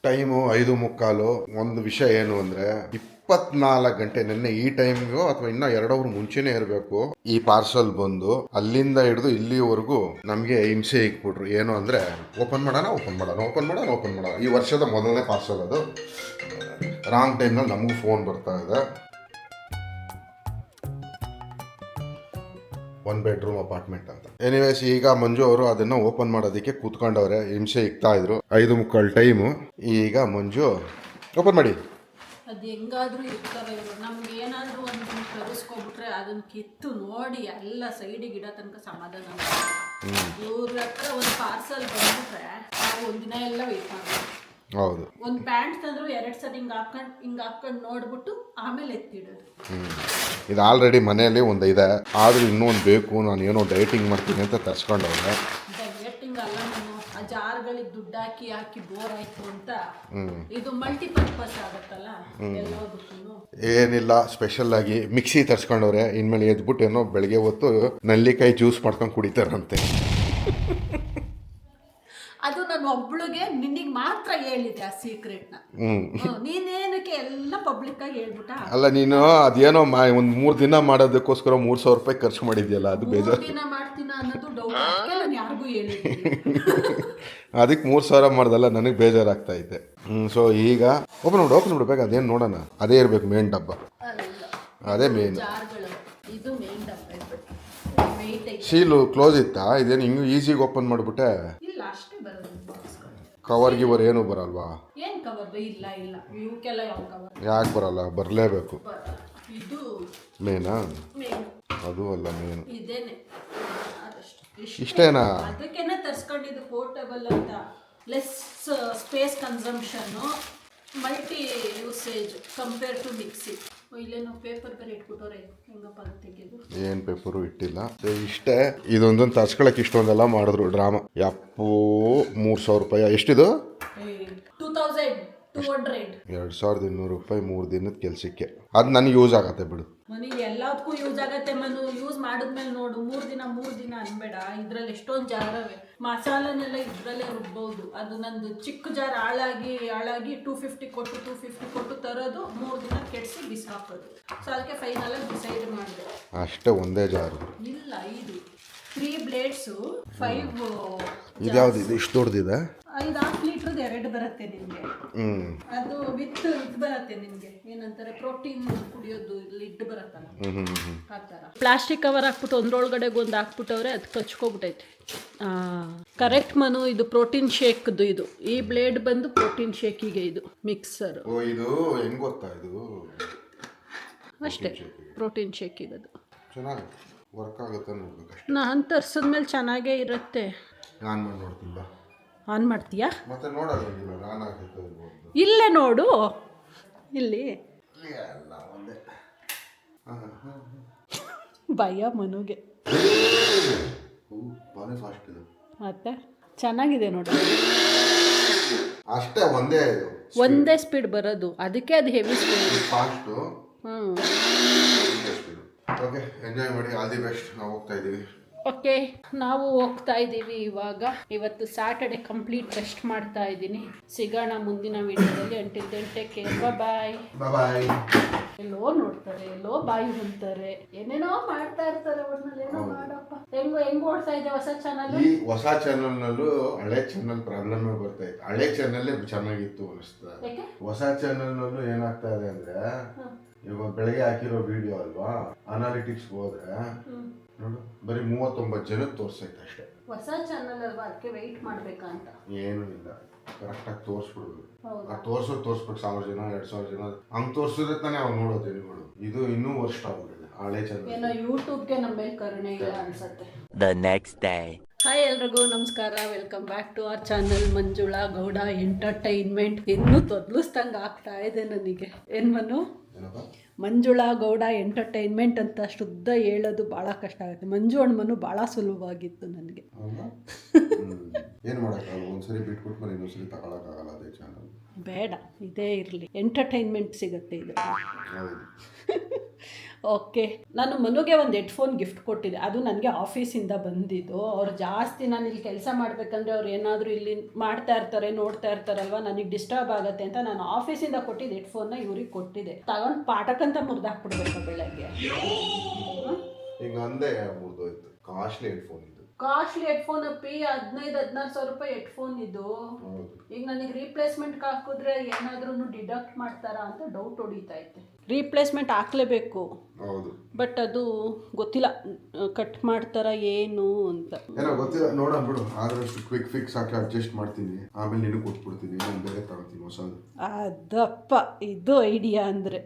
Time 5:45. ಒಂದು ವಿಷಯ ಏನು ಅಂದರೆ 24 ಗಂಟೆ ನಿನ್ನೆ ಈ ಟೈಮ್ಗೂ ಅಥವಾ ಇನ್ನೂ 2 ಅವರ್ ಮುಂಚೆನೇ ಇರಬೇಕು. ಈ ಪಾರ್ಸಲ್ ಬಂದು ಅಲ್ಲಿಂದ ಹಿಡಿದು ಇಲ್ಲಿವರೆಗೂ ನಮಗೆ ಹಿಂಸೆ ಇಕ್ಬಿಟ್ರು. ಏನು ಅಂದರೆ ಓಪನ್ ಮಾಡೋಣ. ಈ ವರ್ಷದ ಮೊದಲನೇ ಪಾರ್ಸಲ್ ಅದು. ರಾಂಗ್ ಟೈಮ್ನಲ್ಲಿ ನಮಗೂ ಫೋನ್ ಬರ್ತಾ ಇದೆ. 1 ಬೆಡ್ರೂಮ್ ಅಪಾರ್ಟ್ಮೆಂಟ್ ಅಂತ. ಎನಿವೇಸ್, ಈಗ ಮಂಜು ಅವರು ಅದನ್ನು ಓಪನ್ ಮಾಡೋದಕ್ಕೆ ಕೂತ್ಕೊಂಡವ್ರೆ. ಹಿಂಸೆ ಇಕ್ತಾ ಇದ್ರು. 5:45 ಟೈಮು. ಈಗ ಮಂಜು ಓಪನ್ ಮಾಡಿ. ಅದು ಹೆಂಗಾದ್ರೂ ಇರ್ತಾರೆ ಇವರು. ನಮ್ಗೆ ಏನಾದರೂ ಒಂದು ತರಿಸ್ಕೊಬಿಟ್ರೆ ಅದನ್ನ ಕಿತ್ತು ನೋಡಿ ಎಲ್ಲ ಸೈಡಿಗೆ ಇಡೋ ತನಕ ಸಮಾಧಾನ. ಇವ್ರ ಹತ್ರ ಒಂದು ಪಾರ್ಸಲ್ ಬಂದ್ಬಿಟ್ರೆ ನಾವು ಒಂದಿನ ಎಲ್ಲ ವೆಯ್ಟ್ ಮಾಡ್ತೀವಿ. ಹೌದು. ಒಂದು ಪ್ಯಾಂಟ್ ತಂದ್ರು 2 ಸಲ ಹಿಂಗೆ ಹಾಕೊಂಡು ನೋಡ್ಬಿಟ್ಟು ಆಮೇಲೆ ಎತ್ತಿಡೋದು. ಇದು ಆಲ್ರೆಡಿ ಮನೆಯಲ್ಲಿ ಒಂದು ಇದೆ, ಆದರೂ ಇನ್ನೂ ಒಂದು ಬೇಕು. ನಾನು ಏನೋ ಡಯಟಿಂಗ್ ಮಾಡ್ತೀನಿ ಅಂತ ತರ್ಸ್ಕೊಂಡವ್ರೆ. ಡಯಟಿಂಗ್ ಅಲ್ಲ, ನಾನು ಆ ಜಾರ್ಗಳಿಗೆ ದುಡ್ಡು ಹಾಕಿ ಬೋರ್ ಆಯ್ತು ಅಂತ. ಇದು ಮಲ್ಟಿಪರ್ಪಸ್ ಆಗುತ್ತಲ್ಲ ಎಲ್ಲದಕ್ಕೂ. ಏನಿಲ್ಲ, ಸ್ಪೆಷಲ್ ಆಗಿ ಮಿಕ್ಸಿ ತರ್ಸ್ಕೊಂಡವ್ರೆ. ಇನ್ಮೇಲೆ ಎದ್ಬಿಟ್ಟು ಏನೋ ಬೆಳಗ್ಗೆ ಹೊತ್ತು ನಲ್ಲಿಕಾಯಿ ಜ್ಯೂಸ್ ಮಾಡ್ಕೊಂಡು ಕುಡಿತಾರಂತೆ. ಅದು ನಾನು ಒಬ್ಳಿಗೆ ನಿನಗೆ ಮಾತ್ರ ಹೇಳಿದೆ ಆ ಸೀಕ್ರೆಟ್ನ. ನೀನೇನಕ್ಕೆ ಎಲ್ಲ ಪಬ್ಲಿಕ್ ಆಗಿ ಹೇಳ್ಬಿಟ್ಟ. ಅಲ್ಲ, ನೀನು ಅದೇನೋ ಒಂದು 3 ದಿನ ಮಾಡೋದಕ್ಕೋಸ್ಕರ 3,000 ರೂಪಾಯಿ ಖರ್ಚು ಮಾಡಿದ್ಯಲ್ಲ, ಅದು ಬೇಜಾರು. ದಿನ ಮಾಡ್ತೀನ ಅನ್ನೋದು ಡೌಟ್. ನಾನು ಯಾರಿಗೂ ಹೇಳಿದ್ದೀನಿ. ಅದಕ್ಕೆ 3,000 ಮಾಡ್ದಲ್ಲ, ನನಗೆ ಬೇಜಾರಾಗ್ತಾ ಐತೆ. ಸೊ ಈಗ ಓಪನ್ ಮಾಡು ಬೇಕು. ಅದೇನು ನೋಡೋಣ, ಅದೇ ಇರಬೇಕು ಮೇನ್ ಡಬ್ಬ. ಅದೇ ಮೇನ್. ಇದು ಮೇನ್ ಡಬ್ಬ. ಸೀಲು ಕ್ಲೋಸ್ ಇತ್ತಾ? ಇದೇನು ಹಿಂಗೆ ಈಸಿಗೆ ಓಪನ್ ಮಾಡಿಬಿಟ್ಟೆ? ಇಲ್ಲ, ಅಷ್ಟೇ ಬರೋದು. ಕವರ್ ಗಿವರ್ ಏನು ಬರಲ್ವಾ? ಏನು ಕವರ್? ಇಲ್ಲ ಇವಕ್ಕೆಲ್ಲ ಯಾವ ಕವರ್? ಯಾಕೆ ಬರಲ್ಲ? ಬರಲೇಬೇಕು. ಇದು ಮೇನಾ? ಮೇನ್. ಅದು ಅಲ್ಲ ಮೇನು. ಇದೇನೆ. ಇಷ್ಟೇನಾ? ಅದಕ್ಕೇನೆ ತರಿಸ್ಕೊಂಡಿದ್ದು ಪೋರ್ಟಬಲ್ ಅಂತ. Less space consumption, multi usage compare to mixie. ಇಲ್ಲೇನೋ ಪೇಪರ್ ಬೇರೆ ಇಟ್ಬಿಟ್ಟವ್ರೆ, ಹೆಂಗಪ್ಪ ಅದು ತೆಗೆದು. ಏನು ಪೇಪರು ಇಟ್ಟಿಲ್ಲ, ಇಷ್ಟೇ. ಇದೊಂದೊಂದು ತರ್ಸ್ಕೊಳಕ್ಕೆ ಇಷ್ಟೊಂದೆಲ್ಲ ಮಾಡಿದ್ರು ಡ್ರಾಮಾ. ಯಪ್ಪೋ, 3,000 ರೂಪಾಯಿ. ಎಷ್ಟಿದು? 2,200 ರೂಪಾಯಿ 3 ದಿನದ ಕೆಲಸಕ್ಕೆ. ಅದು ನನಗೆ ಯೂಸ್ ಆಗತ್ತೆ ಬಿಡು. ಮನೆಗೆ ಎಲ್ಲದಕ್ಕೂ ಯೂಸ್ ಆಗತ್ತೆ. ಯೂಸ್ ಮಾಡಿದ್ಮೇಲೆ ನೋಡು, 3 ದಿನ ಅನ್ಬೇಡ. ಇದ್ರಲ್ಲಿ ಎಷ್ಟೊಂದು ಜಾರವೆ. ಮಸಾಲನೆಲ್ಲ ಇದ್ರಲ್ಲೇ ರುಬ್ಬೋದು. ಅದು ನಂದು ಚಿಕ್ಕ ಜಾರ್ ಹಾಳಾಗಿ 250 ಕೊಟ್ಟು ತರೋದು, 3 ದಿನ ಕೆಡಿಸಿ ಬಿಸಾಕೋದು. ಸೊ ಅದಕ್ಕೆ ಫೈನಲ್ ಆಗಿ ಡಿಸೈಡ್ ಮಾಡಿದೆ. ಅಷ್ಟೇ, ಒಂದೇ ಜಾರು ಇಲ್ಲ, ಇದು 3 ಬ್ಲೇಡ್ಸು 5. ಇದ್ಯಾವ್ದು? ಇದು ಇಷ್ಟು ದೊಡ್ಡದಿದೆ. 5 ಲೀಟ್ರದ್ದು 2 ಬರುತ್ತೆ ನಿಮಗೆ. ಅದು ವಿತ್ ಇದು ಬರುತ್ತೆ ನಿಮಗೆ. ಏನಂತಾರೆ, ಪ್ರೋಟೀನ್ ಕುಡಿಯೋದು ಲಿಡ್ ಬರುತ್ತಲ್ಲ, ಆ ಥರ. ಪ್ಲಾಸ್ಟಿಕ್ ಕವರ್ ಹಾಕ್ಬಿಟ್ಟು ಒಂದ್ರೊಳಗಡೆಗೆ ಒಂದು ಹಾಕ್ಬಿಟ್ಟವ್ರೆ, ಅದು ಕಚ್ಕೊಬಿಟ್ಟೈತೆ. ಕರೆಕ್ಟ್ ಮನು. ಇದು ಪ್ರೋಟೀನ್ ಶೇಕ್ದು. ಇದು ಈ ಬ್ಲೇಡ್ ಬಂದು ಪ್ರೋಟೀನ್ ಶೇಕಿಗೆ ಇದು ಮಿಕ್ಸರ್. ಇದು ಹೆಂಗ್ ಗೊತ್ತಾ? ಇದು ಅಷ್ಟೇ, ಪ್ರೋಟೀನ್ ಶೇಕಿಗೆ. ಅದು ಚೆನ್ನಾಗಿ ವರ್ಕ್ ಆಗುತ್ತೆ ನೋಡ್ಬೇಕು. ನಾನು ತರ್ಸಿದ್ಮೇಲೆ ಚೆನ್ನಾಗೇ ಇರುತ್ತೆ. ಆನ್ ಮಾಡಿ ನೋಡ್ತೀನಿ ಬಾ. ಆನ್ ಮಾಡ್ತೀಯಾ? ಮತ್ತೆ ನೋಡೋದಿಲ್ಲ, ನಾನು ಹಾಕಿದ್ದು ಇಲ್ಲೇ ನೋಡು, ಇಲ್ಲಿ. ಎಲ್ಲ ಒಂದೇ. ಭಯ ಮನುಗೆ. ಬಾರಿ ಫಾಸ್ಟ್ ಇದು. ಮತ್ತೆ ಚೆನ್ನಾಗಿದೆ ನೋಡಿ. ಅಷ್ಟೇ, ಒಂದೇ ಸ್ಪೀಡ್ ಬರೋದು. ಅದಕ್ಕೆ ಅದು heavy speed, fast. Okay, enjoy ಮಾಡಿ. All the best. ನಾವು ಹೋಗ್ತಾ ಇದ್ದೀವಿ. ಓಕೆ, ನಾವು ಹೋಗ್ತಾ ಇದ್ದೀವಿ ಇವಾಗ. ಇವತ್ತು ಸ್ಯಾಟರ್ಡೆ ಕಂಪ್ಲೀಟ್ ರೆಸ್ಟ್ ಮಾಡ್ತಾ ಇದ್ದೀನಿ. ಸಿಗೋಣ ಮುಂದಿನ ವಿಡಿಯೋದಲ್ಲಿ. Until then take care. Bye. ಎಲ್ಲೋ ನೋಡ್ತಾರೆ, ಎಲ್ಲೋ ಬಾಯಿ ಅಂತಾರೆ, ಏನೇನೋ ಮಾಡ್ತಾ ಇರ್ತಾರೆ. ಒಟ್ನಲ್ಲಿ ಏನೋ ಮಾಡಪ್ಪ. ಹೆಂಗ್ ಓಡ್ತಾ ಇದೆ ಹೊಸ ಚಾನಲ್? ಈ ಹೊಸ ಚಾನಲ್ನಲ್ಲೂ ಹಳೆ ಚಾನಲ್ ಪ್ರಾಬ್ಲಮ್ ಬರ್ತಾ ಇತ್ತು. ಹಳೆ ಚಾನಲ್ಲೇ ಚೆನ್ನಾಗಿತ್ತು ಅನಿಸ್ತದೆ. ಹೊಸ ಚಾನಲ್ನಲ್ಲೂ ಏನಾಗ್ತಾ ಇದೆ ಅಂದ್ರೆ, ಇವಾಗ ಬೆಳಗ್ಗೆ ಹಾಕಿರೋ ವಿಡಿಯೋ ಅಲ್ವಾ, ಅನಾಲಿಟಿಕ್ಸ್ ಹೋದ್ರೆ ನೋಡು, ಬರೀ 39 ಜನಕ್ಕೆ ತೋರ್ಸೈತೆ ಅಷ್ಟೇ. ಹೊಸ ಚಾನಲ್ ಅಲ್ವಾ, ಅದಕ್ಕೆ ವೆಯ್ಟ್ ಮಾಡ್ಬೇಕಂತ ಏನೂ ಇಲ್ಲ. ಕರೆಕ್ಟಾಗಿ ತೋರಿಸ್ಬಿಡ್ಬೇಕು. ಆ ತೋರಿಸ್ಬೇಕು 1,000 ಜನ 2,000 ಜನ ಹಂಗೆ ತೋರಿಸಿದ್ರೆ ತಾನೇ ಅವ್ರು ನೋಡೋದು ಜನಗಳು. ಇದು ಇನ್ನೂ ವರ್ಷ ಆಗ್ಬಿಟ್ಟಿದೆ ಹಳೆ ಚಾನಲ್. ಏನೋ ಯೂಟ್ಯೂಬ್ಗೆ ನಮ್ಮ ಮೇಲೆ ಕರುಣೆ ಇಲ್ಲ ಅನ್ಸತ್ತೆ. The next day. ಹಾಯ್ ಎಲ್ರಿಗೂ ನಮಸ್ಕಾರ. Welcome back to our channel Manjula Gowda entertainment. ಇನ್ನೂ ತೊದಲಿಸ್ದಂಗೆ ಆಗ್ತಾ ಇದೆ ನನಗೆ. ಏನು ಮನು? ಮಂಜುಳಾ ಗೌಡ ಎಂಟರ್ಟೈನ್ಮೆಂಟ್ ಅಂತ ಶುದ್ಧ ಹೇಳೋದು ಭಾಳ ಕಷ್ಟ ಆಗುತ್ತೆ. ಮಂಜು ಅಣ್ಮನು ಭಾಳ ಸುಲಭವಾಗಿತ್ತು ನನಗೆ. ಏನು ಮಾಡೋಕ್ಕಾಗಲ್ಲ, ಒಂದ್ಸರಿ ಬಿಟ್ಬಿಟ್ಟು మరి ಇನ್ನೊಂದ್ಸರಿ ತಗೊಳಕ್ಕಾಗಲ್ಲ ಅದೇ ಚಾನಲ್. ಬೇಡ, ಇದೇ ಇರಲಿ. ಎಂಟರ್ಟೈನ್ಮೆಂಟ್ ಸಿಗುತ್ತೆ ಇದು. ಓಕೆ, ನಾನು ಮನುಗೆ ಒಂದು ಹೆಡ್ಫೋನ್ ಗಿಫ್ಟ್ ಕೊಟ್ಟಿದ್ದೆ. ಅದು ನನಗೆ ಆಫೀಸಿಂದ ಬಂದಿದ್ದು. ಅವ್ರು ಜಾಸ್ತಿ ನಾನು ಇಲ್ಲಿ ಕೆಲಸ ಮಾಡಬೇಕಂದ್ರೆ ಅವ್ರು ಏನಾದರೂ ಇಲ್ಲಿ ಮಾಡ್ತಾ ಇರ್ತಾರೆ, ನೋಡ್ತಾ ಇರ್ತಾರಲ್ವ, ನನಗೆ ಡಿಸ್ಟರ್ಬ್ ಆಗುತ್ತೆ ಅಂತ ನಾನು ಆಫೀಸಿಂದ ಕೊಟ್ಟಿದ್ದು ಹೆಡ್ಫೋನ್ನ ಇವ್ರಿಗೆ ಕೊಟ್ಟಿದ್ದೆ. ತಗೊಂಡು ಪಾಠಕ್ಕಂತ ಮುರಿದಾಕ್ಬಿಡ್ಬೇಕು ಬೆಳಗ್ಗೆ. ಈಗ ಅಂದೆ ಮುರಿದೋಯ್ತು. ಕಾಸ್ಟ್ಲಿ ಹೆಡ್ಫೋನ್ ಇದು. ಕಾಸ್ಟ್ಲಿ ಹೆಡ್ಫೋನ್ ಅಪ್ಪಿ, 15-16 ಸಾವಿರ ರೂಪಾಯಿ ಹೆಡ್ಫೋನ್ ಇದು. ಈಗ ನನಗೆ ರೀಪ್ಲೇಸ್ಮೆಂಟ್ ಹಾಕಿದ್ರೆ ಏನಾದ್ರೂ ಡಿಡಕ್ಟ್ ಮಾಡ್ತಾರಾ ಅಂತ ಡೌಟ್ ಹೊಡಿತಾ ಐತೆ. ರೀಪ್ಲೇಸ್ಮೆಂಟ್ ಹಾಕ್ಲೇಬೇಕು, ಬಟ್ ಅದು ಗೊತ್ತಿಲ್ಲ ಕಟ್ ಮಾಡ್ತಾರ ಏನು ಅಂತ. ಏನೋ ಗೊತ್ತಿಲ್ಲ, ನೋಡೋಣ ಬಿಡು. ಆದಷ್ಟು ಕ್ವಿಕ್ ಫಿಕ್ಸ್ ಹಾಕಿ ಅಡ್ಜಸ್ಟ್ ಮಾಡ್ತೀನಿ, ಆಮೇಲೆ ನೀನು ಕೊಟ್ಬಿಡ್ತೀನಿ, ನಾನು ಬೇರೆ ತಗೋತೀನಿ ಹೊಸದು. ಅದಪ್ಪ ಇದು ಐಡಿಯಾ ಅಂದ್ರೆ.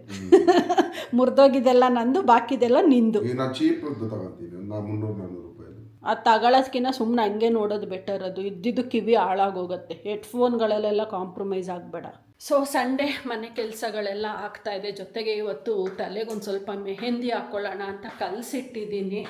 ಮುರಿದೋಗಿದೆಲ್ಲ ನಂದು, ಬಾಕಿದೆಲ್ಲ ನಿಂದು. ಈಗ ನಾನು ಚೀಪ್ ತಗೋತೀನಿ, 300-400 ರೂಪಾಯಿ. ಅದು ತಗೊಳ್ಳೋದ್ಕಿಂತ ಸುಮ್ಮನೆ ಹಂಗೆ ನೋಡೋದು ಬೆಟರ್. ಅದು ಇದ್ದಿದ್ದು ಕಿವಿ ಹಾಳಾಗೋಗುತ್ತೆ. ಹೆಡ್ಫೋನ್ಗಳಲ್ಲೆಲ್ಲ ಕಾಂಪ್ರಮೈಸ್ ಆಗಬೇಡ. ಸೊ ಸಂಡೇ ಮನೆ ಕೆಲಸಗಳೆಲ್ಲ ಆಗ್ತಾಯಿದೆ. ಜೊತೆಗೆ ಇವತ್ತು ತಲೆಗೊಂದು ಸ್ವಲ್ಪ ಮೆಹಂದಿ ಹಾಕ್ಕೊಳ್ಳೋಣ ಅಂತ ಕಲಸಿಟ್ಟಿದ್ದೀನಿ.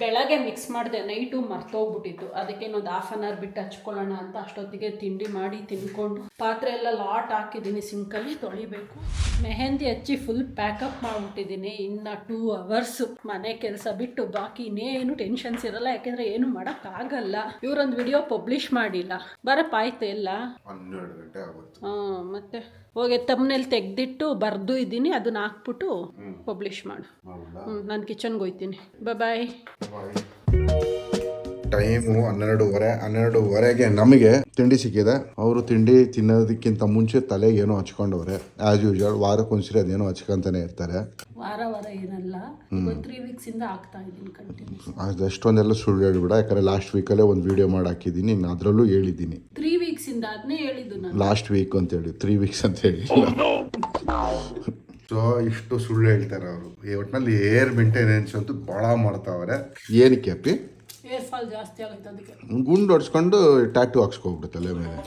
ಬೆಳಗ್ಗೆ ಮಿಕ್ಸ್ ಮಾಡಿದೆ, ನೈಟು ಮರ್ತೋಗ್ಬಿಟ್ಟಿತ್ತು. ಅದಕ್ಕೆ ಇನ್ನೊಂದು 1/2 ಅವರ್ ಬಿಟ್ಟು ಹಚ್ಕೊಳ್ಳೋಣ ಅಂತ ಅಷ್ಟೊತ್ತಿಗೆ ತಿಂಡಿ ಮಾಡಿ ತಿನ್ಕೊಂಡು ಪಾತ್ರೆ ಎಲ್ಲ ಲಾಟ್ ಹಾಕಿದ್ದೀನಿ, ಸಿಂಕಲ್ಲಿ ತೊಳಿಬೇಕು. ಮೆಹಂದಿ ಹಚ್ಚಿ ಫುಲ್ ಪ್ಯಾಕಪ್ ಮಾಡಿಬಿಟ್ಟಿದ್ದೀನಿ. ಇನ್ನು 2 ಅವರ್ಸ್ ಮನೆ ಕೆಲಸ ಬಿಟ್ಟು ಬಾಕಿ ಇನ್ನೇನು ಟೆನ್ಷನ್ಸ್ ಇರಲ್ಲ. ಯಾಕೆಂದರೆ ಏನು ಮಾಡೋಕ್ಕಾಗಲ್ಲ. ಇವರೊಂದು ವಿಡಿಯೋ ಪಬ್ಲಿಷ್ ಮಾಡಿಲ್ಲ, ಬರಪ್ಪಾಯ್ತು ಎಲ್ಲ 12 ಗಂಟೆ ಆಗುತ್ತೆ. ಮತ್ತೆ ಹೋಗಿ ತಮ್ಮನೇಲಿ ತೆಗೆದಿಟ್ಟು ಬರೆದು ಇದ್ದೀನಿ, ಅದನ್ನ ಹಾಕ್ಬಿಟ್ಟು ಪಬ್ಲಿಷ್ ಮಾಡು. ನಾನು ಕಿಚನ್ಗೆ ಹೋಗ್ತೀನಿ. ಬಾಯ್. ಟೈಮು 12:30 ನಮಗೆ ತಿಂಡಿ ಸಿಕ್ಕಿದೆ. ಅವರು ತಿಂಡಿ ತಿನ್ನೋದಕ್ಕಿಂತ ಮುಂಚೆ ತಲೆಗೆ ಏನೋ ಹಚ್ಕೊಂಡವ್ರೆ. ಆ್ಯಸ್ ಯೂಶುವಲ್ ವಾರಕ್ಕೊಂದ್ಸರಿ ಅದೇನೋ ಹಚ್ಕೊಂತಾನೆ ಇರ್ತಾರೆ. ವಾರ ಏನಲ್ಲ, 3 ವೀಕ್ಸಿಂದ ಆಗ್ತಾ ಇದ್ದೀನಿ ಕಂಟಿನ್ಯೂಸ್. ಅದಷ್ಟೊಂದೆಲ್ಲ ಸುಳ್ಳು ಹೇಳ್ಬಿಡ, ಯಾಕಂದರೆ ಲಾಸ್ಟ್ ವೀಕಲ್ಲೇ ಒಂದು ವಿಡಿಯೋ ಮಾಡಿ ಹಾಕಿದ್ದೀನಿ, ಇನ್ನು ಅದರಲ್ಲೂ ಹೇಳಿದ್ದೀನಿ. 3 ವೀಕ್ಸಿಂದ ಅದನ್ನೇ ಹೇಳಿದ್ದು ನಾನು. ಲಾಸ್ಟ್ ವೀಕ್ ಅಂತ ಹೇಳಿ 3 ವೀಕ್ಸ್ ಅಂತ ಹೇಳಿ. ಸೊ ಇಷ್ಟು ಸುಳ್ಳು ಹೇಳ್ತಾರೆ ಅವರು. ಒಟ್ಟಿನಲ್ಲಿ ಏರ್ ಮೇಂಟೆನೆನ್ಸ್ ಅಂತೂ ಭಾಳ ಮಾಡ್ತಾವ್ರೆ. ಏನಕ್ಕೆ ಅಪ್ಪಿ? ಏರ್ ಫಾಲ್ ಜಾಸ್ತಿ ಆಗುತ್ತೆ, ಅದಕ್ಕೆ ಗುಂಡು ಹೊಡ್ಸ್ಕೊಂಡು ಟ್ಯಾಟೂ ಹಾಕ್ಸ್ಕೊಬಿಡು ತಲೆ ಮೇಲೆ.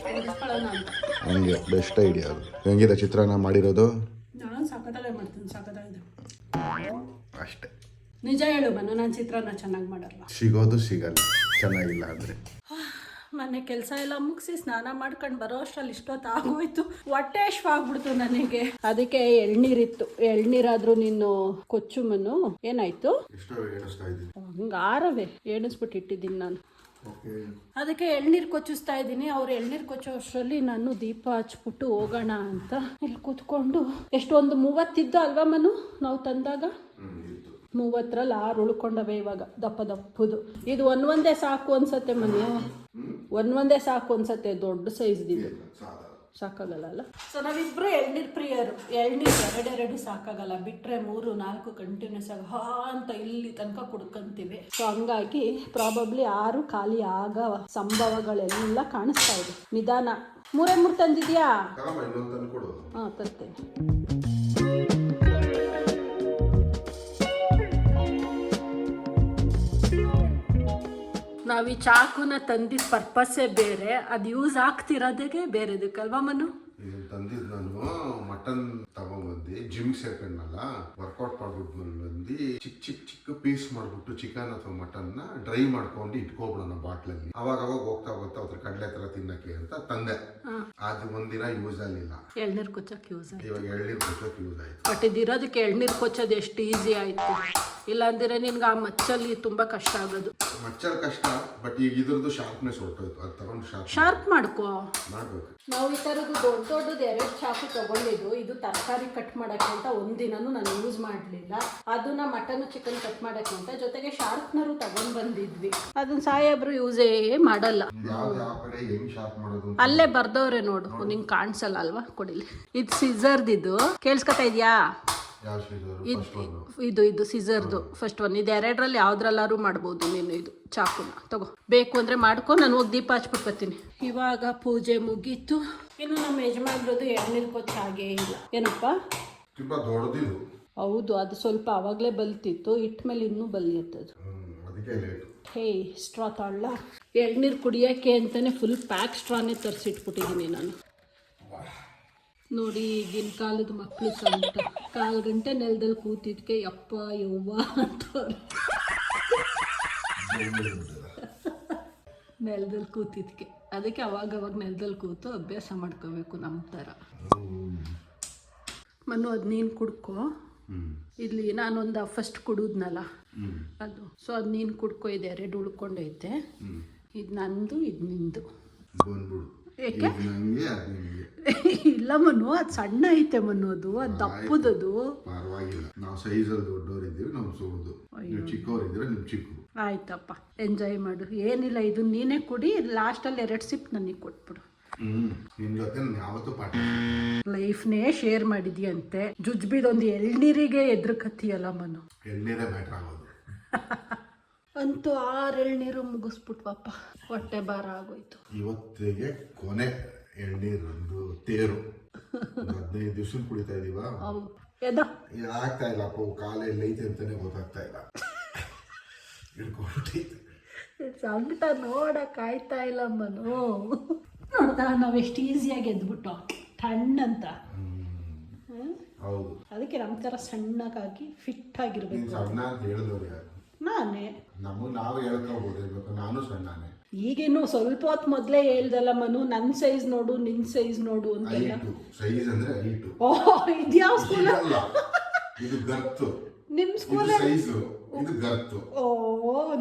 ಹಂಗೆ ಬೆಸ್ಟ್ ಐಡಿಯಾ ಅದು. ಹೆಂಗಿದೆ ಚಿತ್ರಾನ್ನ ಮಾಡಿರೋದು? ನಾನು ಸಖತ್ತಾಗಿ ಮಾಡ್ತೀನಿ, ಸಖತ್ತಾಗಿದೆ ಅಷ್ಟೇ. ನಿಜ ಹೇಳು ಮನು, ನಾನು ಚಿತ್ರಾನ್ನ ಚೆನ್ನಾಗಿ ಮಾಡಲ್ಲ. ಸಿಗೋದು ಸಿಗಲ್ಲ ಚೆನ್ನಾಗಿಲ್ಲ ಅಂದರೆ. ಮನೆ ಕೆಲಸ ಎಲ್ಲ ಮುಗಿಸಿ ಸ್ನಾನ ಮಾಡ್ಕೊಂಡು ಬರೋ ಅಷ್ಟರಲ್ಲಿ ಇಷ್ಟೊತ್ತು ಆಗೋಯ್ತು. ಹೊಟ್ಟೆ ಆಗ್ಬಿಡ್ತು ನನಗೆ. ಅದಕ್ಕೆ ಎಳ್ನೀರಿತ್ತು, ಎಳ್ನೀರಾದ್ರೂ ನೀನು ಕೊಚ್ಚು ಮನು. ಏನಾಯ್ತು? ಹಂಗಾರವೇ ಎಣಿಸ್ಬಿಟ್ಟು ಇಟ್ಟಿದ್ದೀನಿ ನಾನು. ಅದಕ್ಕೆ ಎಳ್ನೀರು ಕೊಚ್ಚಿಸ್ತಾ ಇದ್ದೀನಿ. ಅವ್ರು ಎಳ್ನೀರು ಕೊಚ್ಚೋ ಅಷ್ಟರಲ್ಲಿ ನಾನು ದೀಪ ಹಚ್ಬಿಟ್ಟು ಹೋಗೋಣ ಅಂತ ಇಲ್ಲಿ ಕೂತ್ಕೊಂಡು. ಎಷ್ಟೊಂದು 30 ಇದ್ದು ಅಲ್ವಾ ಮನು ನಾವು ತಂದಾಗ? 30ರಲ್ಲಿ 6 ಉಳ್ಕೊಂಡವೆ ಇವಾಗ, ದಪ್ಪದು. ಇದು ಒಂದೇ ಸಾಕು ಅನ್ಸತ್ತೆ ಮನೆ, ಒಂದೇ ಸಾಕು ಅನ್ಸತ್ತೆ. ದೊಡ್ಡ ಸೈಜ್ದಿದ್ದು ಸಾಕಾಗಲ್ಲ. ಸೊ ನಾವಿಬ್ರು ಎಳ್ನೀರು ಪ್ರಿಯರು. ಎಳ್ನೀರು 2 ಸಾಕಾಗಲ್ಲ, ಬಿಟ್ರೆ 3-4 ಕಂಟಿನ್ಯೂಸ್ ಆಗಿ ಅಂತ ಇಲ್ಲಿ ತನಕ ಕುಡ್ಕೊಂತೀವಿ. ಸೊ ಹಂಗಾಗಿ ಪ್ರಾಬಬ್ಲಿ 6 ಖಾಲಿ ಆಗ ಸಂಭವಗಳೆಲ್ಲ ಕಾಣಿಸ್ತಾ ಇದೆ. ನಿಧಾನ. 3 ತಂದಿದ್ಯಾ? ಹಾಂ ತರ್ತೇನೆ. ನಾವು ಈ ಚಾಕುನ ತಂದಿದ್ದ ಪರ್ಪಸ್ಸೇ ಬೇರೆ, ಅದು ಯೂಸ್ ಆಗ್ತಿರೋದೇ ಬೇರೆದಕ್ಕಲ್ವಾ ಮನು? ತಂದಿದ್ದು ನಾನು ಮಟನ್ ತಗೊಂಡ್ಬಂದು ಜಿಮ್ ಸೇರ್ಕೊಂಡಲ್ಲ, ವರ್ಕೌಟ್ ಮಾಡ್ಬಿಟ್ಟು ಬಂದು ಚಿಕ್ಕ ಪೀಸ್ ಮಾಡ್ಬಿಟ್ಟು ಚಿಕನ್ ಅಥವಾ ಮಟನ್ನ ಡ್ರೈ ಮಾಡ್ಕೊಂಡು ಇಟ್ಕೊಬಿಡೋಣ ಬಾಟ್ಲಲ್ಲಿ. ಅವಾಗ ಹೋಗ್ತಾ ಅದ್ರ ಕಡಲೆ ತರ ತಿನ್ನಕ್ಕೆ ಅಂತ ತಂದೆ. ಅದು ಒಂದಿನ ಯೂಸ್ ಆಗಲಿಲ್ಲ. ಎಳ್ನೀರು ಕೊಚ್ಚಕ್ಕೆ ಯೂಸ್ ಆಯ್ತು. ಇವಾಗ ಎಳ್ನೀರು ಕೊಚ್ಚಕ್ಕೆ ಯೂಸ್ ಆಯ್ತು. ಬಟ್ ಇದಿರೋದಕ್ಕೆ ಎಳ್ನೀರು ಕೊಚ್ಚೋದು ಎಷ್ಟು ಈಸಿ ಆಯ್ತು. ಇಲ್ಲಾಂದ್ರೆ ನಿನ್ಗೆ ಆ ಮಚ್ಚಲ್ಲಿ ತುಂಬಾ ಕಷ್ಟ ಆಗೋದು. ಮಚ್ಚಲ್ ಕಷ್ಟ, ಬಟ್ ಈಗ ಇದ್ರದ್ದು ಶಾರ್ಪ್ನೆಸ್ ಹೊರಟೋಯ್ತು. ಅದು ತಗೊಂಡು ಶಾರ್ಪ್ ಮಾಡ್ಬೇಕು. ನಾವು ಈ ಥರದ್ದು ದೊಡ್ಡದು 2 ಚಾಕು ತಗೊಂಡಿದ್ದು. ಇದು ತರಕಾರಿ ಕಟ್ ಮಾಡೋಕ್ಕೆ ಅಂತ ಒಂದಿನೂ ನಾನು ಯೂಸ್ ಮಾಡಲಿಲ್ಲ. ಅದನ್ನ ಮಟನ್ ಚಿಕನ್ ಕಟ್ ಮಾಡೋಕ್ಕೆ ಅಂತ ಜೊತೆಗೆ ಶಾರ್ಪ್ನರು ತಗೊಂಡ್ ಬಂದಿದ್ವಿ. ಅದನ್ನ ಸಾಹೇಬ್ರು ಯೂಸೇ ಮಾಡಲ್ಲ. ಅಲ್ಲೇ ಬರ್ದವ್ರೆ ನೋಡು, ನಿಂಗೆ ಕಾಣಿಸಲ್ಲ ಅಲ್ವಾ? ಕೊಡಿಲಿ. ಇದು ಸಿಸರ್ದಿದ್ದು, ಕೇಳಿಸ್ಕೊತಾ ಇದೆಯಾ? ಇದು ಸಿಸರ್ದು ಫಸ್ಟ್ ಒನ್. ಇದು 2ರಲ್ಲಿ ಯಾವ್ದ್ರಲ್ಲಾರು ಮಾಡ್ಬೋದು ನೀನು. ಇದು ಚಾಕುನ ತಗೋ, ಬೇಕು ಅಂದ್ರೆ ಮಾಡ್ಕೊ. ನಾನು ಹೋಗಿ ದೀಪ ಹಚ್ಬಿಟ್ಟು ಬರ್ತೀನಿ. ಇವಾಗ ಪೂಜೆ ಮುಗೀತು. ಇನ್ನು ನಮ್ಮ ಯಜಮಾನ್ರದ್ದು ಎಳ್ನೀರು ಕೊಚ್ಚ ಹಾಗೇ ಇಲ್ಲ. ಏನಪ್ಪ? ಹೌದು, ಅದು ಸ್ವಲ್ಪ ಅವಾಗಲೇ ಬಲ್ತಿತ್ತು, ಇಟ್ಮೇಲೆ ಇನ್ನೂ ಬಲಿಯತ್ತದು. ಹೇ ಸ್ಟ್ರಾ ತಾಳ. ಎಳ್ನೀರು ಕುಡಿಯೋಕ್ಕೆ ಅಂತಾನೆ ಫುಲ್ ಪ್ಯಾಕ್ ಸ್ಟ್ರಾನೇ ತರಿಸಿಟ್ಬಿಟ್ಟಿದ್ದೀನಿ ನಾನು. ನೋಡಿ ಈಗಿನ ಕಾಲದ ಮಕ್ಕಳು ಸಂಟ 1/4 ಗಂಟೆ ನೆಲದಲ್ಲಿ ಕೂತಿದ್ಕೆ ಯಪ್ಪ ಯವ್ವ ಅಂತವ್ರು. ನೆಲದಲ್ಲಿ ಕೂತಿದ್ಕೆ ಅದಕ್ಕೆ ಅವಾಗ ನೆಲದಲ್ಲಿ ಕೂತು ಅಭ್ಯಾಸ ಮಾಡ್ಕೋಬೇಕು ನಮ್ಮ ಥರ. ಮನು ಅದು ನೀನು ಕುಡ್ಕೋ, ಇಲ್ಲಿ ನಾನೊಂದು ಫಸ್ಟ್ ಕುಡಿದ್ನಲ್ಲ ಅದು, ಸೊ ಅದು ನೀನು ಕುಡ್ಕೊ, ಇದೆ 2 ಉಳ್ಕೊಂಡೈತೆ. ಇದು ನಂದು, ಇದು ನಿಂದು. ಏಕೆ ಇಲ್ಲ ಮನು, ಅದು ಸಣ್ಣ ಐತೆ ಮನು, ಅದು ದಪ್ಪದದು. ಪರವಾಗಿಲ್ಲ, ನಾವು ಸೈಜಲ್ಲಿ ದೊಡ್ಡವರಿದ್ದೀವಿ, ನಾವು ಸೋದು, ನೀವು ಚಿಕ್ಕವರಿದ್ದೀರ, ನಿಮ್ ಚಿಕ್ಕ. ಆಯ್ತಪ್ಪ, ಎಂಜಾಯ್ ಮಾಡು. ಏನಿಲ್ಲ, ಇದು ನೀನೇ ಕುಡಿ, ಲಾಸ್ಟಲ್ಲಿ 2 ಸಿಪ್ ನನಗೆ ಕೊಟ್ಬಿಡು. ನಿಮ್ ಜೊತೆ ಯಾವತ್ತೂ ಪಾಠ ಲೈಫ್ನೇ ಶೇರ್ ಮಾಡಿದ್ಯಂತೆ. ಜುಜ್ಬಿದೊಂದು ಎಳ್ನೀರಿಗೆ ಎದ್ರಕತ್ತಿಯಲ್ಲ ಮನು. ಎಳ್ನೀರೇ ಮ್ಯಾಟ್ರ್ ಆಗೋದು. ಅಂತೂ 6 ಎಳ್ನೀರು ಮುಗಿಸ್ಬಿಟ್ವಪ್ಪ, ಹೊಟ್ಟೆ ಭಾರ ಆಗೋಯ್ತು. ಇವತ್ತಿಗೆ ಕೊನೆ ಎಳ್ನೀರೊಂದು ತೇರು. 15 ದಿವಸ ಕುಡಿತಾ ಇದೀವ. ಆಗ್ತಾ ಇಲ್ಲಪ್ಪ, ಕಾಲ ಎಲ್ಲೈತೆ ಅಂತಾನೆ ಗೊತ್ತಾಗ್ತಾ ಇಲ್ಲ. ಹಿಡ್ಕೊಬಿಟ್ಟೈತೆ ಸಂಕಟ ನೋಡಕ್ ಆಯ್ತಾ ಇಲ್ಲ ಮನು. ನೋಡ್ತಾ ನಾವ್ ಎಷ್ಟು ಈಸಿಯಾಗಿ ಎದ್ಬಿಟ್ಟು ಟಣ್ಣಂತ. ಹೌದು, ಅದಕ್ಕೆ ನಮ್ಮ ಥರ ಸಣ್ಣಗಾಗಿ ಫಿಟ್ ಆಗಿರ್ಬೇಕು. ಸಣ್ಣ ಅಂತ ಹೇಳಿದವ್ರು ಯಾರು? ನಾನೇ. ನಾವು ಹೇಳ್ಕೋಬಹುದು, ನಾನು ಸಣ್ಣನೇ. ಈಗೇನು ಸ್ವಲ್ಪ ಹೊತ್ತು ಮೊದಲೇ ಹೇಳ್ದಲ್ಲ ಮನು, ನನ್ನ ಸೈಜ್ ನೋಡು, ನಿನ್ ಸೈಜ್ ನೋಡು ಅಂತೆಲ್ಲ. ಸೈಜ್ ಅಂದ್ರೆ ಹೈಟ್. ಓಹ್, ಇದ್ಯಾವ ಸ್ಕೂಲ್? ಇದು ಗತ್ತು. ನಿಮ್ ಸ್ಕೂಲ್ ಸೈಜು, ಇದು ಗತ್ತು. ಓ,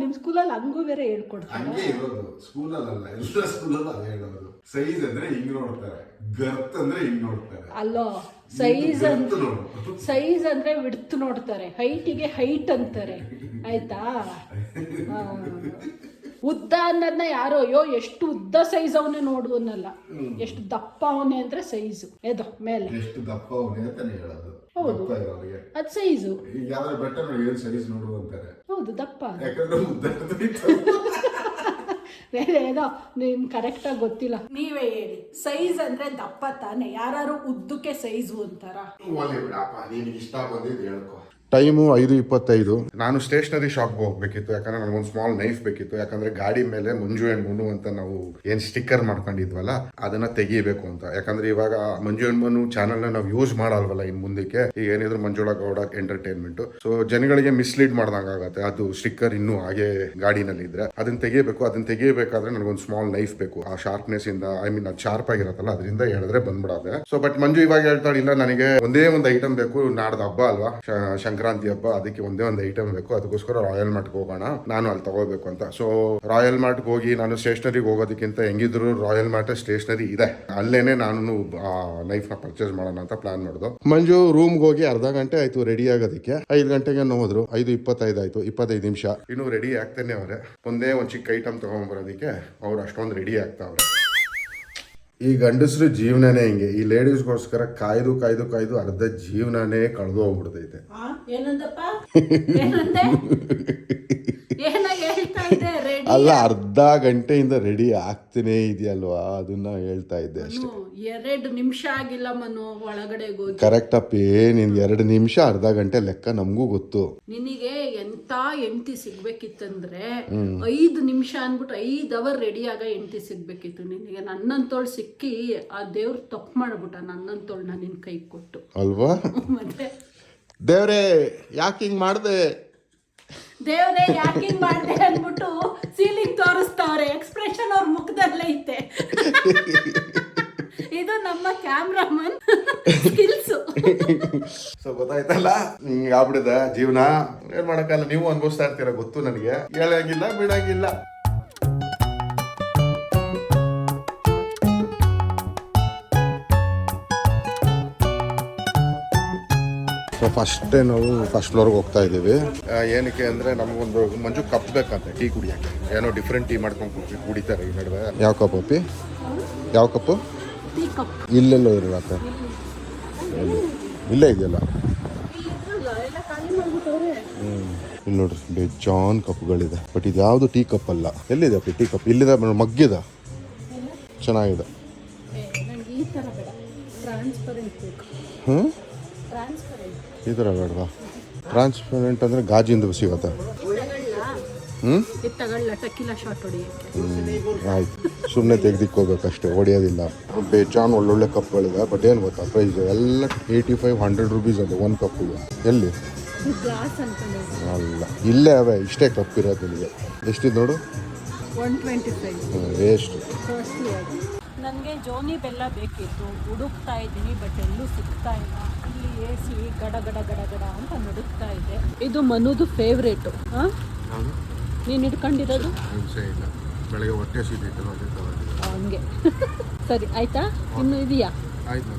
ನಿಮ್ ಸ್ಕೂಲಲ್ಲಿ ಹಂಗೂ ಬೇರೆ ಹೇಳ್ಕೊಡ್ತಾರೆ. ಹಂಗೆ ಇರೋದು ಸ್ಕೂಲಲ್ಲ, ಎಲ್ಲ ಸ್ಕೂಲಲ್ಲಿ ಅದೇ ಹೇಳೋದು. ಸೈಜ್ ಅಂದ್ರೆ ಹಿಂಗ್ ನೋಡ್ತಾರೆ, ಗರ್ತ್ ಅಂದ್ರೆ ಹಿಂಗ್ ನೋಡ್ತಾರೆ. ಅಲ್ಲೋ, ಸೈಜ್ ಅಂದ್ರೆ ವಿಡ್ತ್ ನೋಡ್ತಾರೆ, ಹೈಟಿಗೆ ಹೈಟ್ ಅಂತಾರೆ. ಆಯ್ತಾ? ಉದ್ದ ಅನ್ನೋದನ್ನ ಯಾರೋ ಅಯ್ಯೋ ಎಷ್ಟು ಉದ್ದ ಸೈಜ್ ಅವನೇ ನೋಡು ಅನ್ನಲ್ಲ, ಎಷ್ಟು ದಪ್ಪ ಅವನೇ ಅಂದ್ರೆ ಸೈಜು. ಎದೋ ಮೇಲೆ ಎಷ್ಟು ದಪ್ಪ ಅವನೇ ಅಂತಾನೆ ಹೇಳೋದು. ಹೌದು, ಅದ್ ಸೈಜು. ಯಾವ್ದಾದ್ರು ಬೆಟ್ಟ ಸೈಜ್ ನೋಡು ಅಂತಾರೆ. ಹೌದು, ದಪ್ಪ. ಯಾಕಂದ್ರೆ ಉದ್ದ ಏನೋ ನೀನ್ ಕರೆಕ್ಟ್ ಆಗಿ ಗೊತ್ತಿಲ್ಲ. ನೀವೇ ಹೇಳಿ, ಸೈಜ್ ಅಂದ್ರೆ ದಪ್ಪ ತಾನೆ, ಯಾರು ಉದ್ದಕ್ಕೆ ಸೈಜು ಅಂತಾರ? ನಿನಗೆ ಇಷ್ಟ ಬಂದಿದ್ದು ಹೇಳ್ಕೊ. ಟೈಮು 5:25. ನಾನು ಸ್ಟೇಷನರಿ ಶಾಪ್ಗೆ ಹೋಗ್ಬೇಕಿತ್ತು, ಯಾಕಂದ್ರೆ ನನಗೊಂದು ಸ್ಮಾಲ್ ನೈಫ್ ಬೇಕಿತ್ತು. ಯಾಕಂದ್ರೆ ಗಾಡಿ ಮೇಲೆ ಮಂಜು ಅಂಡ್ ಮನು ಅಂತ ನಾವು ಏನ್ ಸ್ಟಿಕ್ಕರ್ ಮಾಡ್ಕೊಂಡಿದ್ವಲ್ಲ, ಅದನ್ನ ತೆಗಿಬೇಕು ಅಂತ. ಯಾಕಂದ್ರೆ ಇವಾಗ ಮಂಜು ಅಂಡ್ ಮನು ಚಾನಲ್ ನಾವು ಯೂಸ್ ಮಾಡಲ್ವಲ್ಲ ಇನ್ ಮುಂದಕ್ಕೆ. ಈಗ ಏನಿದ್ರು ಮಂಜುಳಾ ಗೌಡ ಎಂಟರ್ಟೈನ್ಮೆಂಟ್, ಸೊ ಜನಗಳಿಗೆ ಮಿಸ್ಲೀಡ್ ಮಾಡ್ದಂಗ ಆಗತ್ತೆ. ಅದು ಸ್ಟಿಕ್ಕರ್ ಇನ್ನೂ ಹಾಗೆ ಗಾಡಿನಲ್ಲಿ ಇದ್ರೆ ಅದನ್ನ ತೆಗಿಬೇಕು. ಅದನ್ನ ತೆಗಿಬೇಕಾದ್ರೆ ನನಗೊಂದು ಸ್ಮಾಲ್ ನೈಫ್ ಬೇಕು. ಆ ಶಾರ್ಪ್ನೆಸ್ ಇಂದ, ಐ ಮೀನ್ ಅದು ಶಾರ್ಪ್ ಆಗಿರತ್ತಲ್ಲ, ಅದರಿಂದ ಹೇಳಿದ್ರೆ ಬಂದ್ಬಿಡತ್ತೆ. ಸೊ ಬಟ್ ಮಂಜು ಇವಾಗ ಹೇಳ್ತಾಳಿಲ್ಲ, ನನಗೆ ಒಂದೇ ಒಂದು ಐಟಮ್ ಬೇಕು, ನಾಡ್ದು ಹಬ್ಬ ಅಲ್ವಾ, ಸಂಕ್ರಾಂತಿ ಹಬ್ಬ, ಅದಕ್ಕೆ ಒಂದೇ ಒಂದು ಐಟಮ್ ಬೇಕು. ಅದಕ್ಕೋಸ್ಕರ ರಾಯಲ್ ಮಾರ್ಟ್ಗೆ ಹೋಗೋಣ, ನಾನು ಅಲ್ಲಿ ತಗೋಬೇಕು ಅಂತ. ಸೊ ರಾಯಲ್ ಮಾರ್ಟ್ಗೆ ಹೋಗಿ, ನಾನು ಸ್ಟೇಷನರಿಗೆ ಹೋಗೋದಕ್ಕಿಂತ ಹೆಂಗಿದ್ರು ರಾಯಲ್ ಮಾರ್ಟ್ ಸ್ಟೇಷನರಿ ಇದೆ, ಅಲ್ಲೇನೆ ನಾನು ನೈಫ್ ನ ಪರ್ಚೇಸ್ ಮಾಡೋಣ ಅಂತ ಪ್ಲಾನ್ ಮಾಡಿದ್ರು. ಮಂಜು ರೂಮ್ಗೆ ಹೋಗಿ ಅರ್ಧ ಗಂಟೆ ಆಯ್ತು ರೆಡಿ ಆಗೋದಕ್ಕೆ. 5 ಗಂಟೆಗೆ ಹೋದ್ರು, 5:25 ಆಯ್ತು, 25 ನಿಮಿಷ ಇನ್ನೂ ರೆಡಿ ಆಗ್ತಾನೆ ಅವ್ರೆ. ಒಂದೇ ಒಂದು ಚಿಕ್ಕ ಐಟಮ್ ತಗೊಂಡ್ಬರೋದಕ್ಕೆ ಅವ್ರು ಅಷ್ಟೊಂದು ರೆಡಿ ಆಗ್ತಾವ್ರೆ. ಈ ಗಂಡಸ್ರು ಜೀವನನೇ ಹಿಂಗೆ, ಈ ಲೇಡೀಸ್ಗೋಸ್ಕರ ಕಾಯ್ದು ಕಾಯ್ದು ಕಾಯ್ದು ಅರ್ಧ ಜೀವನನೇ ಕಳೆದು ಹೋಗ್ಬಿಡ್ತೈತೆ. ಏನಂದಪ್ಪ? ಅಲ್ಲ, ಅರ್ಧ ಗಂಟೆಯಿಂದ ರೆಡಿ ಆಗ್ತಾನೆ ಇದೆಯಲ್ವಾ, ಅದನ್ನ ಹೇಳ್ತಾ ಇದ್ದೆ ಅಷ್ಟೇ. 2 ನಿಮಿಷ ಆಗಿಲ್ಲ ಮನು ಒಳಗಡೆ ಹೋಗಿ. ಕರೆಕ್ಟ್ ಅಪ್ಪಿ, ನಿನ್ 2 ನಿಮಿಷ ಅರ್ಧ ಗಂಟೆ ಲೆಕ್ಕ ನಮಗೂ ಗೊತ್ತು. ನಿನಗೆ ಎಂತ ಹೆಂಡತಿ ಸಿಗ್ಬೇಕಿತ್ತಂದ್ರೆ 5 ನಿಮಿಷ ಅನ್ಬಿಟ್ಟು 5 ಅವರ್ ರೆಡಿ ಆಗ ಹೆಂಡತಿ ಸಿಗ್ಬೇಕಿತ್ತು ನಿನಗೆ. ನನ್ನಂತೋಳ್ ಸಿಕ್ಕಿ ಆ ದೇವ್ರ ತಪ್ಪು ಮಾಡ್ಬಿಟ್ಟ, ನನ್ನಂತೋಳ್ನ ನಿನ್ ಕೈ ಕೊಟ್ಟು ಅಲ್ವಾ. ಮತ್ತೆ ದೇವ್ರೇ ಯಾಕೆ ಹಿಂಗ್ ಮಾಡ್ದೆ, ದೇವ್ರೇ ಯಾಕೆ ಹಿಂಗ್ ಮಾಡ್ದೆ ಅನ್ಬಿಟ್ಟು ಸೀಲಿಂಗ್ ತೋರಿಸ್ತಾವ್ರೆ. ಎಕ್ಸ್ಪ್ರೆಷನ್ ಅವ್ರ ಮುಖದಲ್ಲೇ ಐತೆ. ಇದು ನಮ್ಮ ಕ್ಯಾಮ್ರಾಮನ್ ಸ್ಕಿಲ್ಸ್. ಸೊ ಗೊತ್ತಾಯ್ತಲ್ಲ, ಹಿಂಗ್ ಆಗ್ಬಿಡಿದೆ ಜೀವನ. ಏನ್ ಮಾಡಕ್ಕಲ್ಲ, ನೀವು ಅನ್ಭವಿಸ್ತಾ ಇರ್ತೀರ, ಗೊತ್ತು ನನಗೆ. ಹೇಳಂಗಿಲ್ಲ, ಬಿಡಂಗಿಲ್ಲ. ಸೊ ಫಸ್ಟೇ ನಾವು ಫಸ್ಟ್ ಫ್ಲೋರ್ಗೆ ಹೋಗ್ತಾ ಇದ್ದೀವಿ. ಏನಕ್ಕೆ ಅಂದರೆ ನಮಗೊಂದು ಮಂಜು ಕಪ್ ಬೇಕಂತೆ ಟೀ ಕುಡಿಯೋಕ್ಕೆ. ಏನೋ ಡಿಫ್ರೆಂಟ್ ಟೀ ಮಾಡ್ಕೊಂಡು ಕುಡಿತಾರೆ ಈ ನಡುವೆ. ಯಾವ ಕಪ್ ಅಪ್ಪಿ? ಯಾವ ಕಪ್ಪು? ಇಲ್ಲೆಲ್ಲೋ ಇರತ್ತೆ, ಇಲ್ಲೇ ಇದೆಯಲ್ಲ. ಇಲ್ಲಿ ನೋಡ್ರಿ, ಬೇಜಾನ್ ಕಪ್ಗಳಿದೆ. ಬಟ್ ಇದು ಯಾವುದು ಟೀ ಕಪ್ ಅಲ್ಲ. ಎಲ್ಲಿದೆ ಅಪ್ಪಿ ಟೀ ಕಪ್? ಇಲ್ಲಿದೆ, ಮಗ್ಗಿದೆ, ಚೆನ್ನಾಗಿದೆ. ಈ ಥರ ಬೇಡವಾ? ಟ್ರಾನ್ಸ್ಪರೆಂಟ್ ಅಂದರೆ ಗಾಜಿಂದು ಸಿಗುತ್ತೆ. ಆಯ್ತು, ಸುಮ್ಮನೆ ತೆಗ್ದಿಕ್ಕೋಬೇಕಷ್ಟೇ, ಹೊಡೆಯೋದಿಲ್ಲ. ಬೇಜಾನ್ ಒಳ್ಳೊಳ್ಳೆ ಕಪ್ಗಳಿದೆ. ಬಟ್ ಏನು ಗೊತ್ತಾ ಪ್ರೈಸ್ ಎಲ್ಲ 85-100 ರೂಪೀಸ್ ಅದು ಒಂದು ಕಪ್ಪಿಗೆ. ಎಲ್ಲಿ? ಅಲ್ಲ, ಇಲ್ಲೇ ಅವೇ ಇಷ್ಟೇ ಕಪ್ ಇರೋದು ನಿಮಗೆ. ಎಷ್ಟಿದೆ ನೋಡು, 125. ವೇಸ್ಟ್. ನನಗೆ ಜೋನಿ ಬೆಲ್ಲ ಬೇಕಿತ್ತು, ಹುಡುಕ್ತಾ ಇದ್ದೀನಿ ಬಟ್ ಎಲ್ಲೂ ಸಿಗ್ತಾ ಇಲ್ಲ. ಇಲ್ಲಿ AC ಗಡ ಗಡ ಗಡ ಗಡ ಅಂತ ನಡುಕ್ತಾ ಇದೆ. ಇದು ಮನುದು ಫೇವ್ರೇಟು. ನೀನು ಹಿಡ್ಕೊಂಡಿರೋದು ಹಿಂಸೆ ಇಲ್ಲ, ಬೆಳಗ್ಗೆ ಹೊಟ್ಟೆ ಸಿದ್ದಿತ್ತು ಹಂಗೆ. ಸರಿ ಆಯ್ತಾ, ಇನ್ನು ಇದೆಯಾ? ಆಯ್ತು.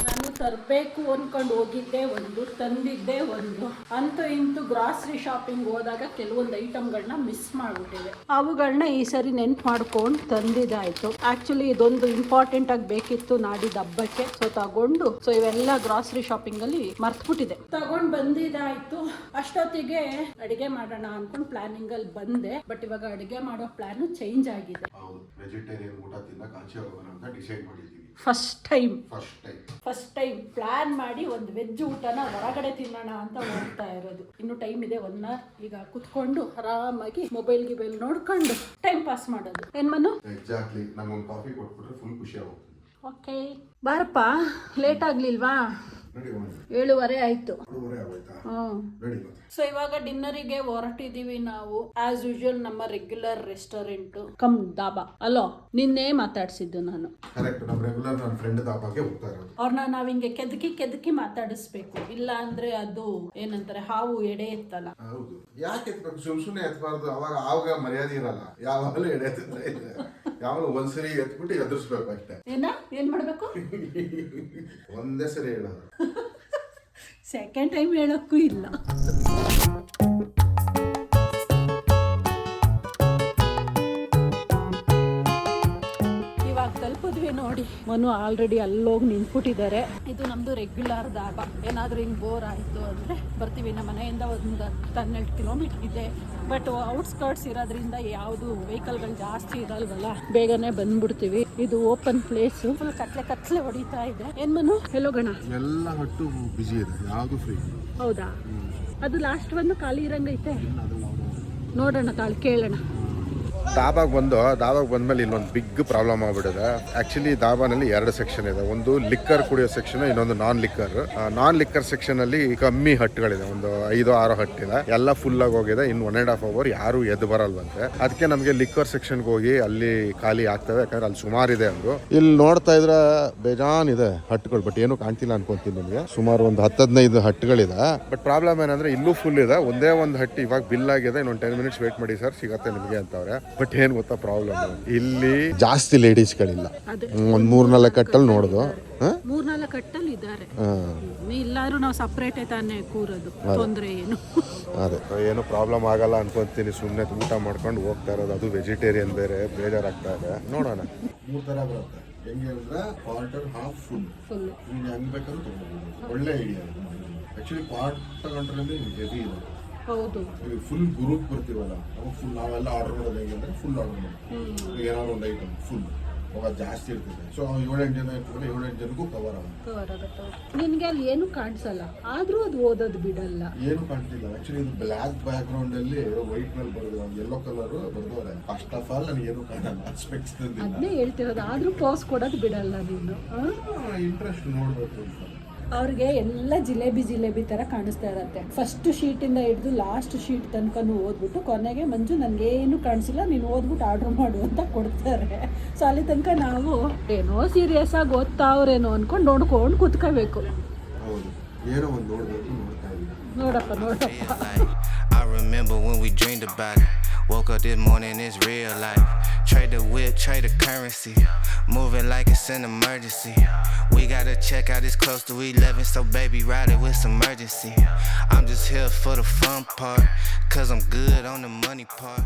ನಾನು ತರಬೇಕು ಅಂದ್ಕೊಂಡು ಹೋಗಿದ್ದೆ ಒಂದು, ತಂದಿದ್ದೆ ಒಂದು. ಅಂತೂ ಇಂತೂ ಗ್ರಾಸರಿ ಶಾಪಿಂಗ್ ಹೋದಾಗ ಕೆಲವೊಂದು ಐಟಮ್ಗಳನ್ನ ಮಿಸ್ ಮಾಡಿಬಿಟ್ಟಿದೆ. ಅವುಗಳನ್ನ ಈ ಸರಿ ನೆನ್ಪು ಮಾಡ್ಕೊಂಡು ತಂದಿದ್ದಾಯ್ತು. ಆಕ್ಚುಲಿ ಇದೊಂದು ಇಂಪಾರ್ಟೆಂಟ್ ಆಗಿ ಬೇಕಿತ್ತು ನಾಡಿದ ಹಬ್ಬಕ್ಕೆ, ಸೊ ತಗೊಂಡು ಇವೆಲ್ಲ ಗ್ರಾಸರಿ ಶಾಪಿಂಗ್ ಅಲ್ಲಿ ಮರ್ತ್ಬಿಟ್ಟಿದೆ. ತಗೊಂಡ್ ಬಂದಿದ್ದಾಯ್ತು. ಅಷ್ಟೊತ್ತಿಗೆ ಅಡಿಗೆ ಮಾಡೋಣ ಅನ್ಕೊಂಡು ಪ್ಲಾನಿಂಗ್ ಅಲ್ಲಿ ಬಂದೆ. ಬಟ್ ಇವಾಗ ಅಡಿಗೆ ಮಾಡೋ ಪ್ಲಾನ್ ಚೇಂಜ್ ಆಗಿದೆ. ವೆಜಿಟೇರಿಯನ್ ಊಟ ತಿನ್ನಕ್ಕೆ ಆಚೆ ಹೋಗೋಣ ಅಂತ ಡಿಸೈಡ್ ಮಾಡಿದ್ದೀವಿ. ಫಸ್ಟ್ ಟೈಮ್ ಪ್ಲಾನ್ ಮಾಡಿ ಒಂದು ವೆಜ್ ಊಟನ ಹೊರಗಡೆ ತಿನ್ನೋಣ ಅಂತ ಹೋಗ್ತಾ ಇರೋದು. ಇನ್ನು ಟೈಮ್ ಇದೆ 1 hour. ಈಗ ಕುತ್ಕೊಂಡು ಆರಾಮಾಗಿ ಮೊಬೈಲ್ ನೋಡ್ಕೊಂಡು ಟೈಮ್ ಪಾಸ್ ಮಾಡೋದು. ಏನ್ ಮನು? ಎಕ್ಸಾಕ್ಟ್ಲಿ. ನಮಗೊಂದು ಕಾಫಿ ಕೊಟ್ಬಿಟ್ರೆ ಫುಲ್ ಖುಷಿ ಆಗುತ್ತೆ. ಓಕೆ ಬಾರಪ್ಪ, ಲೇಟ್ ಆಗ್ಲಿಲ್ವಾ? 7:15 ಆಯ್ತು. ಸೊ ಇವಾಗ ಡಿನ್ನರಿಗೆ ಹೊರಟಿದೀವಿ ನಾವು. ಆಸ್ ಯೂಶುವಲ್ ನಮ್ಮ regular restaurant come dhaba. Hello, ನಿನ್ನೆ ಮಾತಾಡ್ಸಿದ್ದು ನಾನು. ಅವ್ರನ್ನ ನಾವ್ ಹಿಂಗೆ ಕೆದಕಿ ಮಾತಾಡಿಸ್ಬೇಕು. ಇಲ್ಲ ಅಂದ್ರೆ ಅದು ಏನಂತಾರೆ, ಹಾವು ಎಡೆ ಎತ್ತಲ್ಲ. ಯಾಕೆ ಎತ್ಬೇಕು? ಸುಮ್ನೆ ಎತ್ಬಾರ್ದು. ಅವಾಗ ಮರ್ಯಾದೆ ಇರಲ್ಲ. ಯಾವಾಗಲೂ ಎಡೆ ಎತ್ತಿದ್ರೆ ಯಾವಾಗ ಒಂದ್ಸರಿ ಎತ್ಬಿಟ್ಟು ಎದುರಿಸ್ಬೇಕು ಅಷ್ಟೇ. ಏನ್ ಮಾಡ್ಬೇಕು? ಒಂದೇ ಸರಿ ಹೇಳೋದು. ಸೆಕೆಂಡ್ ಟೈಮ್ ಹೇಳಕ್ಕೂ ಇಲ್ಲ. ಇವಾಗ ತಲುಪಿದ್ವಿ ನೋಡಿ. ಮನು ಆಲ್ರೆಡಿ ಅಲ್ಲೋಗಿ ನಿಂತ್ಬಿಟ್ಟಿದ್ದಾರೆ. ಇದು ನಮ್ದು ರೆಗ್ಯುಲರ್ ದಾಬಾ. ಏನಾದ್ರೂ ಹಿಂಗ್ ಬೋರ್ ಆಯ್ತು ಅಂದ್ರೆ ಬರ್ತೀವಿ. ನಮ್ಮ ಮನೆಯಿಂದ ಒಂದು 12 ಕಿಲೋಮೀಟರ್ ಇದೆ. ಬಟ್ ಔಟ್ಸ್ಕರ್ಟ್ಸ್ ಇರೋದ್ರಿಂದ ಯಾವುದು ವೆಹಿಕಲ್ಗಳು ಜಾಸ್ತಿ ಇರಲ್ವಲ್ಲ, ಬೇಗನೆ ಬಂದ್ಬಿಡ್ತೀವಿ. ಇದು ಓಪನ್ ಪ್ಲೇಸ್. ಫುಲ್ ಕತ್ಲೆ ಹೊಡಿತಾ ಇದೆ. ಏನ್ ಮನು ಹೇಳೋಗಣ? ಎಲ್ಲ ಹೊಟ್ಟು ಬಿಸಿ ಇದೆ, ಯಾವುದು ಫ್ರೀ. ಹೌದಾ? ಅದು ಲಾಸ್ಟ್ ಒಂದು ಖಾಲಿ ಇರಂಗೈತೆ. ನೋಡೋಣ, ಕೇಳೋಣ. ದಾಬಾಗೆ ಬಂದ್ಮೇಲೆ ಇಲ್ಲೊಂದು ಬಿಗ್ ಪ್ರಾಬ್ಲಮ್ ಆಗ್ಬಿಟ್ಟಿದೆ. ಆಕ್ಚುಲಿ ದಾಬಾನಲ್ಲಿ 2 ಸೆಕ್ಷನ್ ಇದೆ. ಒಂದು ಲಿಕ್ಕರ್ ಕುಡಿಯೋ ಸೆಕ್ಷನ್, ಇನ್ನೊಂದು ನಾನ್ ಲಿಕ್ಕರ್ ಸೆಕ್ಷನ್ ಅಲ್ಲಿ ಕಮ್ಮಿ ಹಟ್ಗಳಿದೆ. ಒಂದು 5-6 ಹಟ್ ಇದೆ. ಎಲ್ಲ ಫುಲ್ ಆಗಿ ಹೋಗಿದೆ. ಇನ್ನು 1.5 hour ಯಾರು ಎದ್ದು ಬರಲ್ವಂತೆ. ಅದಕ್ಕೆ ನಮಗೆ ಲಿಕ್ಕರ್ ಸೆಕ್ಷನ್ಗೆ ಹೋಗಿ ಅಲ್ಲಿ ಖಾಲಿ ಆಗ್ತವೆ. ಯಾಕಂದ್ರೆ ಅಲ್ಲಿ ಸುಮಾರು ಇದೆ. ಒಂದು ಇಲ್ಲಿ ನೋಡ್ತಾ ಇದ್ರೆ ಬೇಜಾನ್ ಇದೆ ಹಟ್ಗಳು, ಬಟ್ ಏನು ಕಾಣ್ತಿಲ್ಲ ಅನ್ಕೊಂತೀನಿ ನಿಮಗೆ. ಸುಮಾರು ಒಂದು 10-15 ಹಟ್ಗಳಿದೆ. ಬಟ್ ಪ್ರಾಬ್ಲಮ್ ಏನಂದ್ರೆ ಇಲ್ಲೂ ಫುಲ್ ಇದೆ. ಒಂದೇ ಒಂದು ಹಟ್ ಇವಾಗ ಬಿಲ್ ಆಗಿದೆ. ಇನ್ನೊಂದು 10 minutes ವೇಟ್ ಮಾಡಿ ಸರ್, ಸಿಗತ್ತೆ ನಿಮಗೆ ಅಂತವ್ರೆ. ಬಟ್ ಏನ್ ಗೊತ್ತಾ ಪ್ರಾಬ್ಲಮ್, ಇಲ್ಲಿ ಜಾಸ್ತಿ ಲೇಡೀಸ್ಗಳಿಲ್ಲ. ಒಂದ್ 3-4 ಕಟ್ಟಲ್ಲಿ ನೋಡುದು. 3-4 ಕಟ್ಟಲ್ಲಿ ಇದ್ದಾರೆ. ಇಲ್ಲಾದ್ರೂ ನಾವು ಸಪ್ರೇಟ್ ತಾನೇ ಕೂರೋದು. ತೊಂದ್ರೆ ಏನು? ಅದೇ ಏನು ಪ್ರಾಬ್ಲಮ್ ಆಗಲ್ಲ ಅನ್ಕೊಂತೀನಿ. ಸುಮ್ಮನೆ ಊಟ ಮಾಡ್ಕೊಂಡು ಹೋಗ್ತಾ ಇರೋದು. ಅದು ವೆಜಿಟೇರಿಯನ್ ಬೇರೆ, ಬೇಜಾರಾಗ್ತಾ ಇದೆ. ನೋಡೋಣ. 3 ಥರ ಬರುತ್ತೆ. ಹೆಂಗೆ ಅಂದ್ರೆ ಕ್ವಾರ್ಟರ್, ಹಾಫ್, ಫುಲ್. ನೀನು ಹೆಂಗ್ ಬೇಕಂತ ತಗೋಬಹುದು. ಒಳ್ಳೆ ಐಡಿಯಾ. ಆಕ್ಚುಲಿ ಕ್ವಾರ್ಟರ್ ತಗೊಂಡ್ರೆ ಹೆವಿ ಇದೆ. ಹೌದು. ಫುಲ್ ಗ್ರೂಪ್ ಬರ್ತೀವಲ್ಲ, ಅವಾಗ ಫುಲ್ ನಾವೆಲ್ಲ ಆರ್ಡರ್ ಮಾಡೋದು ಹೇಗೆ ಅಂದ್ರೆ ಫುಲ್ ಆರ್ಡರ್ ಮಾಡ್ತೀವಿ. ಏನಾದ್ರು ಒಂದು ಐಟಮ್ ಫುಲ್ ಅವಾಗ ಜಾಸ್ತಿ ಇರ್ತದೆ. ಸೊ 7-8 ಜನ ಇರ್ತದೆ. 7-8 ಜನಕ್ಕೂ ಕವರ್ ಆಗುತ್ತೆ. ನಿನ್ಗೆ ಅಲ್ಲಿ ಏನು ಕಾಣಿಸಲ್ಲ, ಆದ್ರೂ ಅದು ಓದೋದು ಬಿಡಲ್ಲ. ಏನು ಕಾಣ್ತಿಲ್ಲ. ಆಕ್ಚುಲಿ ಇದು ಬ್ಲಾಕ್ ಬ್ಯಾಕ್ ಗ್ರೌಂಡ್ ಅಲ್ಲಿ ವೈಟ್ ನಲ್ಲಿ ಬರೋದು, ಯೆಲ್ಲೋ ಕಲರ್ ಬರ್ದವ್ರೆ. ಫಸ್ಟ್ ಆಫ್ ಆಲ್ ನನಗೆ ಏನು ಕಾಣಲ್ಲ. ಸ್ಪೆಕ್ಸ್ ಅದನ್ನೇ ಹೇಳ್ತಿರೋದು. ಆದ್ರೂ ಪೋಸ್ ಕೊಡೋದು ಬಿಡಲ್ಲ ನೀನು. ಇಂಟ್ರೆಸ್ಟ್ ನೋಡ್ಬೇಕು ಅಂತ. ಅವ್ರಿಗೆ ಎಲ್ಲ ಜಿಲೇಬಿ ತರ ಕಾಣಿಸ್ತಾ ಇರತ್ತೆ. ಫಸ್ಟ್ ಶೀಟ್ ಇಂದ ಹಿಡಿದು ಲಾಸ್ಟ್ ಶೀಟ್ ತನಕನೂ ಓದ್ಬಿಟ್ಟು ಕೊನೆಗೆ ಮಂಜು ನನ್ಗೇನು ಕಾಣಿಸಿಲ್ಲ, ನೀನು ಓದ್ಬಿಟ್ಟು ಆರ್ಡರ್ ಮಾಡು ಅಂತ ಕೊಡ್ತಾರೆ. ಸೊ ಅಲ್ಲಿ ತನಕ ನಾವು ಏನೋ ಸೀರಿಯಸ್ ಆಗಿ ಓದ್ತಾವ್ರೇನೋ ಅನ್ಕೊಂಡು ನೋಡ್ಕೊಂಡು ಕೂತ್ಕೋಬೇಕು. ನೋಡಪ್ಪ. I remember when we dreamed about it. Woke up this morning, it's real life. Trade the whip, trade the currency. Moving like it's an emergency. We gotta check out, it's close to 11, so baby ride it with some urgency. I'm just here for the fun part, cause I'm good on the money part.